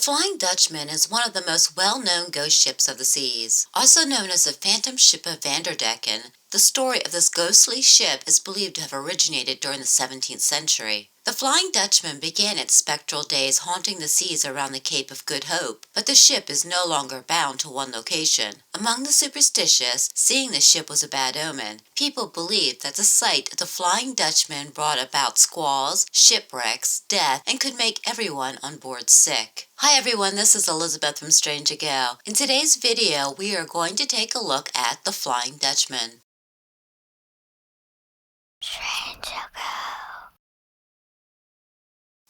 The Flying Dutchman is one of the most well-known ghost ships of the seas. Also known as the Phantom Ship of Vanderdecken, the story of this ghostly ship is believed to have originated during the 17th century. The Flying Dutchman began its spectral days haunting the seas around the Cape of Good Hope, but the ship is no longer bound to one location. Among the superstitious, seeing the ship was a bad omen. People believed that the sight of the Flying Dutchman brought about squalls, shipwrecks, death, and could make everyone on board sick. Hi everyone, this is Elizabeth from Strange A Gal. In today's video, we are going to take a look at the Flying Dutchman. Strange A Gal.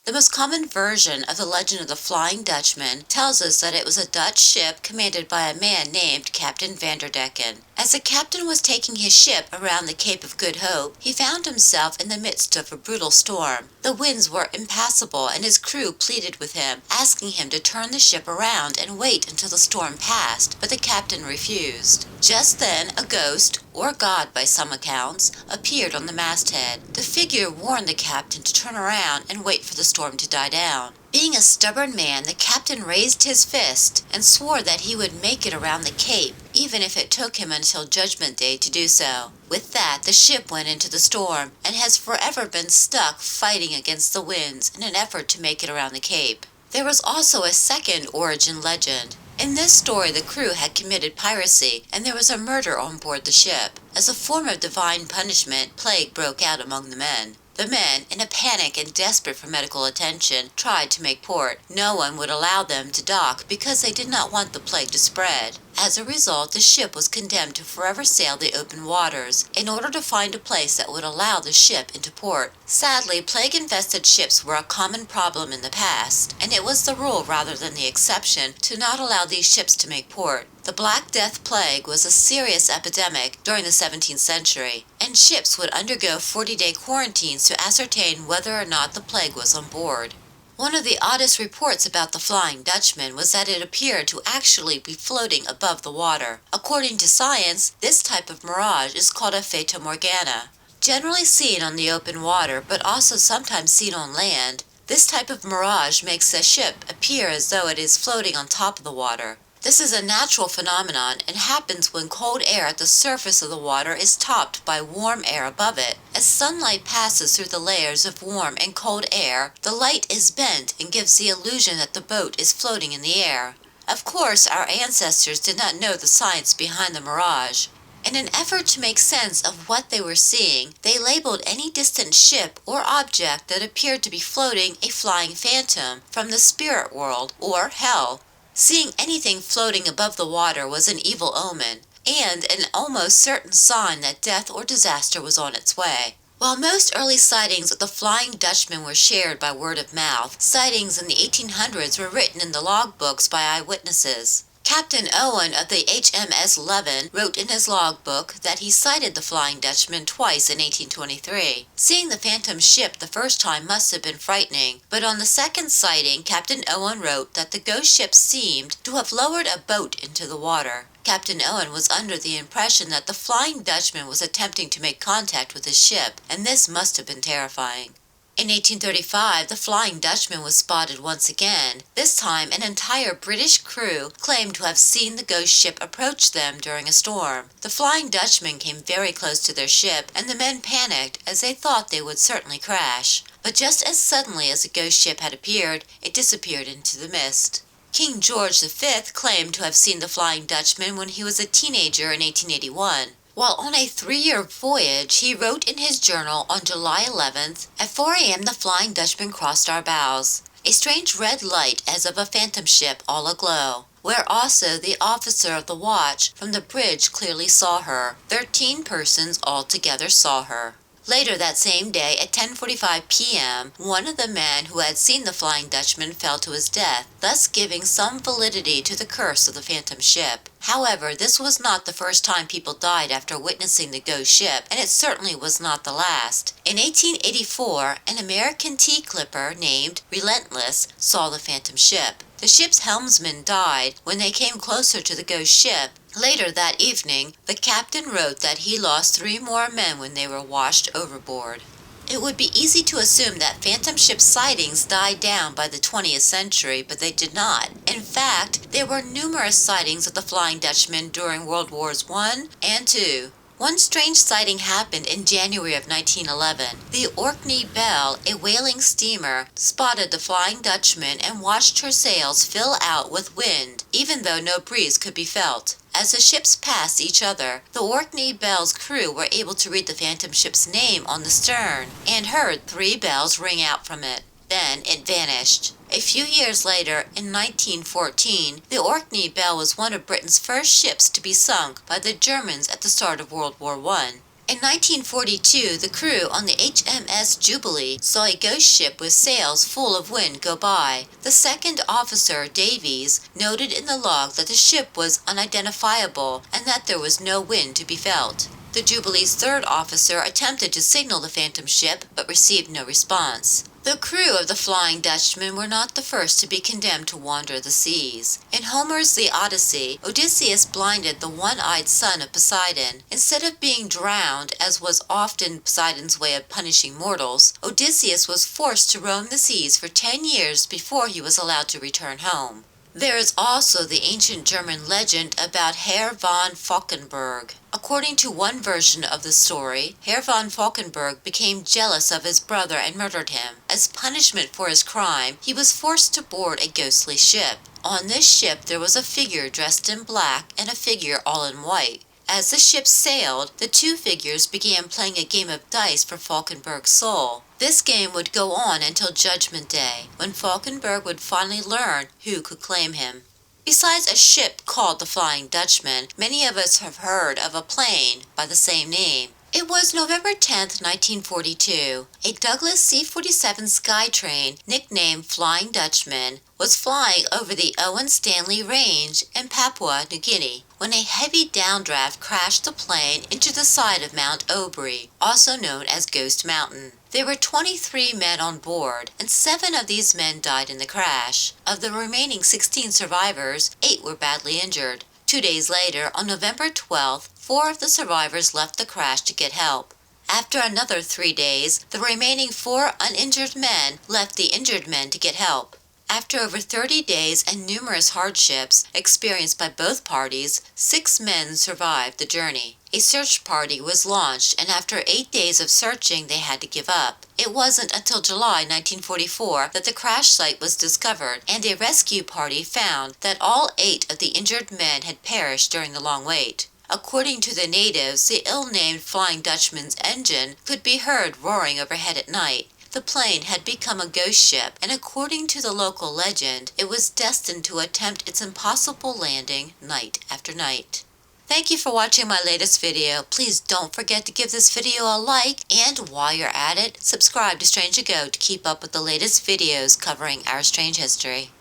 The most common version of the legend of the Flying Dutchman tells us that it was a Dutch ship commanded by a man named Captain Vanderdecken. As the captain was taking his ship around the Cape of Good Hope, he found himself in the midst of a brutal storm. The winds were impassable and his crew pleaded with him, asking him to turn the ship around and wait until the storm passed, but the captain refused. Just then, a ghost, or god by some accounts, appeared on the masthead. The figure warned the captain to turn around and wait for the storm to die down. Being a stubborn man, the captain raised his fist and swore that he would make it around the cape, even if it took him until Judgment Day to do so. With that, the ship went into the storm and has forever been stuck fighting against the winds in an effort to make it around the cape. There was also a second origin legend. In this story, the crew had committed piracy, and there was a murder on board the ship. As a form of divine punishment, plague broke out among the men. The men, in a panic and desperate for medical attention, tried to make port. No one would allow them to dock because they did not want the plague to spread. As a result, the ship was condemned to forever sail the open waters in order to find a place that would allow the ship into port. Sadly, plague-infested ships were a common problem in the past, and it was the rule rather than the exception to not allow these ships to make port. The Black Death Plague was a serious epidemic during the 17th century, and ships would undergo 40-day quarantines to ascertain whether or not the plague was on board. One of the oddest reports about the Flying Dutchman was that it appeared to actually be floating above the water. According to science, this type of mirage is called a fata morgana. Generally seen on the open water, but also sometimes seen on land, this type of mirage makes the ship appear as though it is floating on top of the water. This is a natural phenomenon and happens when cold air at the surface of the water is topped by warm air above it. As sunlight passes through the layers of warm and cold air, the light is bent and gives the illusion that the boat is floating in the air. Of course, our ancestors did not know the science behind the mirage. In an effort to make sense of what they were seeing, they labeled any distant ship or object that appeared to be floating a flying phantom from the spirit world or hell. Seeing anything floating above the water was an evil omen, and an almost certain sign that death or disaster was on its way. While most early sightings of the Flying Dutchman were shared by word of mouth, sightings in the 1800s were written in the logbooks by eyewitnesses. Captain Owen of the HMS Leven wrote in his logbook that he sighted the Flying Dutchman twice in 1823. Seeing the phantom ship the first time must have been frightening, but on the second sighting, Captain Owen wrote that the ghost ship seemed to have lowered a boat into the water. Captain Owen was under the impression that the Flying Dutchman was attempting to make contact with his ship, and this must have been terrifying. In 1835, the Flying Dutchman was spotted once again. This time, an entire British crew claimed to have seen the ghost ship approach them during a storm. The Flying Dutchman came very close to their ship, and the men panicked as they thought they would certainly crash. But just as suddenly as the ghost ship had appeared, it disappeared into the mist. King George V claimed to have seen the Flying Dutchman when he was a teenager in 1881. While on a 3-year voyage, he wrote in his journal on July 11th, "At 4 a.m. the Flying Dutchman crossed our bows. A strange red light as of a phantom ship all aglow, where also the officer of the watch from the bridge clearly saw her. 13 persons altogether saw her." Later that same day at 10:45 p.m., one of the men who had seen the Flying Dutchman fell to his death, thus giving some validity to the curse of the phantom ship. However, this was not the first time people died after witnessing the ghost ship, and it certainly was not the last. In 1884, an American tea clipper named Relentless saw the phantom ship. The ship's helmsman died when they came closer to the ghost ship. Later that evening, the captain wrote that he lost 3 more men when they were washed overboard. It would be easy to assume that phantom ship sightings died down by the 20th century, but they did not. In fact, there were numerous sightings of the Flying Dutchman during World Wars I and II. One strange sighting happened in January of 1911. The Orkney Belle, a whaling steamer, spotted the Flying Dutchman and watched her sails fill out with wind, even though no breeze could be felt. As the ships passed each other, the Orkney Belle's crew were able to read the phantom ship's name on the stern and heard 3 bells ring out from it. Then it vanished. A few years later, in 1914, the Orkney Belle was one of Britain's first ships to be sunk by the Germans at the start of World War I. In 1942, the crew on the HMS Jubilee saw a ghost ship with sails full of wind go by. The second officer, Davies, noted in the log that the ship was unidentifiable and that there was no wind to be felt. The Jubilee's third officer attempted to signal the phantom ship but received no response. The crew of the Flying Dutchman were not the first to be condemned to wander the seas. In Homer's The Odyssey, Odysseus blinded the one-eyed son of Poseidon. Instead of being drowned, as was often Poseidon's way of punishing mortals, Odysseus was forced to roam the seas for 10 years before he was allowed to return home. There is also the ancient German legend about Herr von Falkenberg. According to one version of the story, Herr von Falkenberg became jealous of his brother and murdered him. As punishment for his crime, he was forced to board a ghostly ship. On this ship there was a figure dressed in black and a figure all in white. As the ship sailed, the 2 figures began playing a game of dice for Falkenberg's soul. This game would go on until Judgment Day, when Falkenberg would finally learn who could claim him. Besides a ship called the Flying Dutchman, many of us have heard of a plane by the same name. It was November 10, 1942. A Douglas C-47 Skytrain, nicknamed Flying Dutchman, was flying over the Owen Stanley Range in Papua New Guinea when a heavy downdraft crashed the plane into the side of Mount Aubrey, also known as Ghost Mountain. There were 23 men on board, and 7 of these men died in the crash. Of the remaining 16 survivors, 8 were badly injured. 2 days later, on November 12th, 4 of the survivors left the crash to get help. After another 3 days, the remaining 4 uninjured men left the injured men to get help. After over 30 days and numerous hardships experienced by both parties, 6 men survived the journey. A search party was launched, and after 8 days of searching, they had to give up. It wasn't until July 1944 that the crash site was discovered, and a rescue party found that all 8 of the injured men had perished during the long wait. According to the natives, the ill-named Flying Dutchman's engine could be heard roaring overhead at night. The plane had become a ghost ship, and according to the local legend, it was destined to attempt its impossible landing night after night. Thank you for watching my latest video. Please don't forget to give this video a like, and while you're at it, subscribe to Strange to Go to keep up with the latest videos covering our strange history.